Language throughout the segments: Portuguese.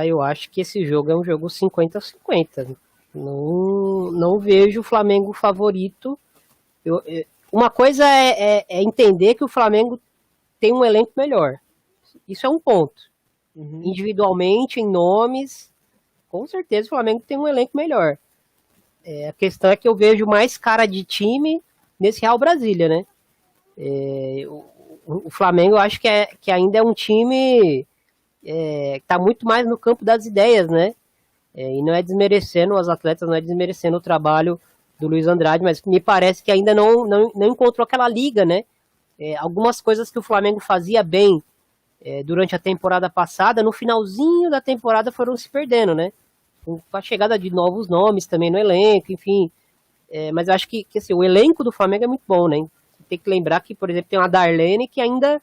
Eu acho que esse jogo é um jogo 50-50. Não vejo o Flamengo favorito. Uma coisa é entender que o Flamengo tem um elenco melhor. Isso é um ponto. Individualmente, em nomes, com certeza o Flamengo tem um elenco melhor. A questão é que eu vejo mais cara de time nesse Real Brasília, né? O Flamengo eu acho que ainda é um time que está muito mais no campo das ideias, né? E não é desmerecendo os atletas, não é desmerecendo o trabalho do Luiz Andrade, mas me parece que ainda não encontrou aquela liga, né? Algumas coisas que o Flamengo fazia bem durante a temporada passada, no finalzinho da temporada foram se perdendo, né? Com a chegada de novos nomes também no elenco, enfim. Mas eu acho que assim, o elenco do Flamengo é muito bom, né? Tem que lembrar que, por exemplo, tem uma Darlene que ainda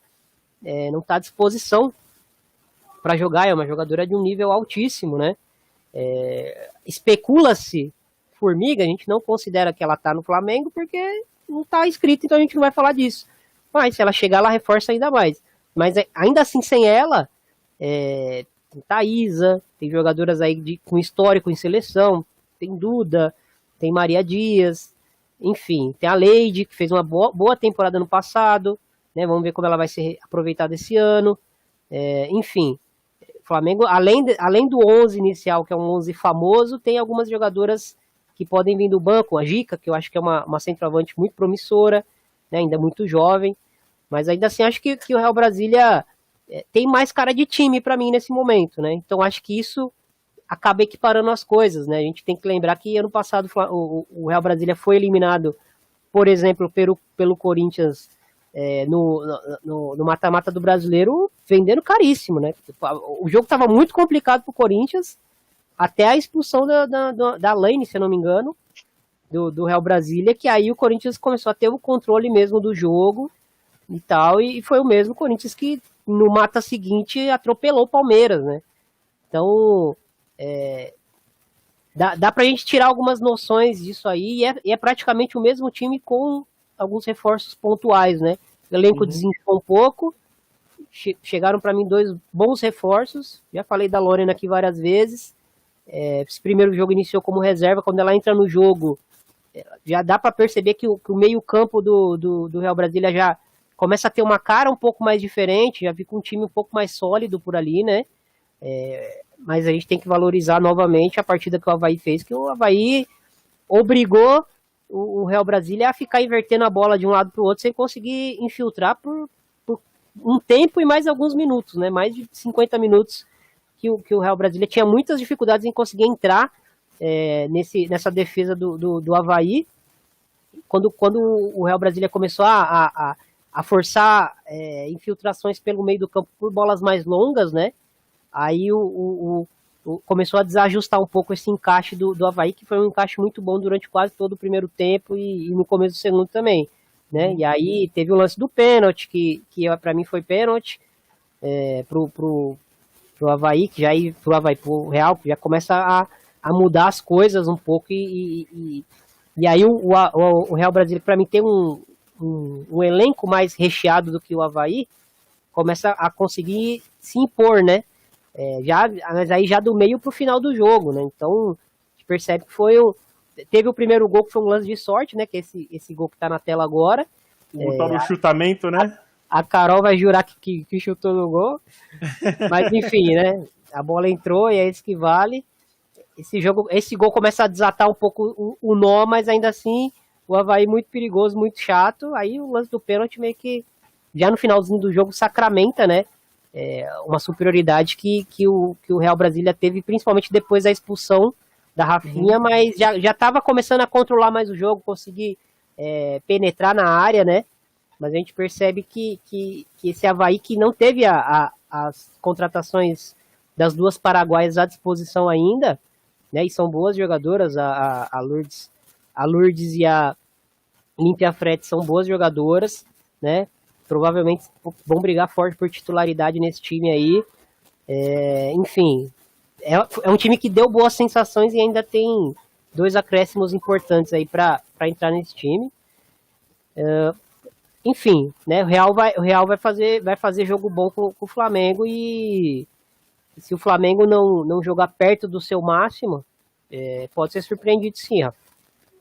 não está à disposição para jogar, é uma jogadora de um nível altíssimo, né? Especula-se Formiga, a gente não considera que ela está no Flamengo porque não está inscrita, então a gente não vai falar disso. Mas se ela chegar, ela reforça ainda mais. Mas ainda assim, sem ela, tem Thaísa, tem jogadoras aí com histórico em seleção, tem Duda, tem Maria Dias, enfim, tem a Leide, que fez uma boa temporada no passado, né? Vamos ver como ela vai ser aproveitada esse ano. Enfim, o Flamengo, além do 11 inicial, que é um 11 famoso, tem algumas jogadoras que podem vir do banco. A Gica, que eu acho que é uma centroavante muito promissora, né? Ainda muito jovem. Mas ainda assim, acho que o Real Brasília tem mais cara de time para mim nesse momento, né? Então acho que isso acaba equiparando as coisas, né? A gente tem que lembrar que ano passado o Real Brasília foi eliminado, por exemplo, pelo Corinthians no mata-mata do Brasileiro, vendendo caríssimo, né? O jogo estava muito complicado pro Corinthians, até a expulsão da Lane, se eu não me engano, do Real Brasília, que aí o Corinthians começou a ter o controle mesmo do jogo e tal, e foi o mesmo Corinthians que no mata seguinte atropelou o Palmeiras, né? Então, dá pra gente tirar algumas noções disso aí, e é praticamente o mesmo time com alguns reforços pontuais, né? O elenco desinchou um pouco, chegaram para mim 2 bons reforços, já falei da Lorena aqui várias vezes. Esse primeiro jogo iniciou como reserva, quando ela entra no jogo, já dá para perceber que o meio campo do Real Brasília já começa a ter uma cara um pouco mais diferente, já fica um time um pouco mais sólido por ali, né? Mas a gente tem que valorizar novamente a partida que o Avaí fez, que o Avaí obrigou o Real Brasília a ficar invertendo a bola de um lado para o outro sem conseguir infiltrar por um tempo e mais alguns minutos, né? Mais de 50 minutos que o Real Brasília tinha muitas dificuldades em conseguir entrar nessa defesa do Avaí. Quando o Real Brasília começou a forçar infiltrações pelo meio do campo por bolas mais longas, né? Aí começou a desajustar um pouco esse encaixe do Avaí, que foi um encaixe muito bom durante quase todo o primeiro tempo e no começo do segundo também, né? E aí teve o lance do pênalti, que para mim foi pênalti, pro Avaí, que já ir pro Avaí, pro Real, que já começa a mudar as coisas um pouco e aí o Real Brasília, para mim, tem um elenco mais recheado do que o Avaí, começa a conseguir se impor, né? Mas aí já do meio pro final do jogo, né? Então, a gente percebe que teve o primeiro gol, que foi um lance de sorte, né? Que esse gol que tá na tela agora. O tal do chutamento, né? A Carol vai jurar que chutou no gol. Mas enfim, né? A bola entrou e é isso que vale. Esse gol começa a desatar um pouco o nó, mas ainda assim o Avaí muito perigoso, muito chato. Aí o lance do pênalti meio que já no finalzinho do jogo sacramenta, né? Uma superioridade que o Real Brasília teve, principalmente depois da expulsão da Rafinha, mas já estava começando a controlar mais o jogo, conseguir penetrar na área, né? Mas a gente percebe que esse Avaí, que não teve as contratações das duas paraguaias à disposição ainda, né? E são boas jogadoras, a Lourdes e a Olímpia Frete são boas jogadoras, né? Provavelmente vão brigar forte por titularidade nesse time aí. Enfim, é um time que deu boas sensações e ainda tem 2 acréscimos importantes aí para entrar nesse time. Enfim, né? O Real vai fazer jogo bom com o Flamengo e se o Flamengo não jogar perto do seu máximo, pode ser surpreendido sim, Rafa.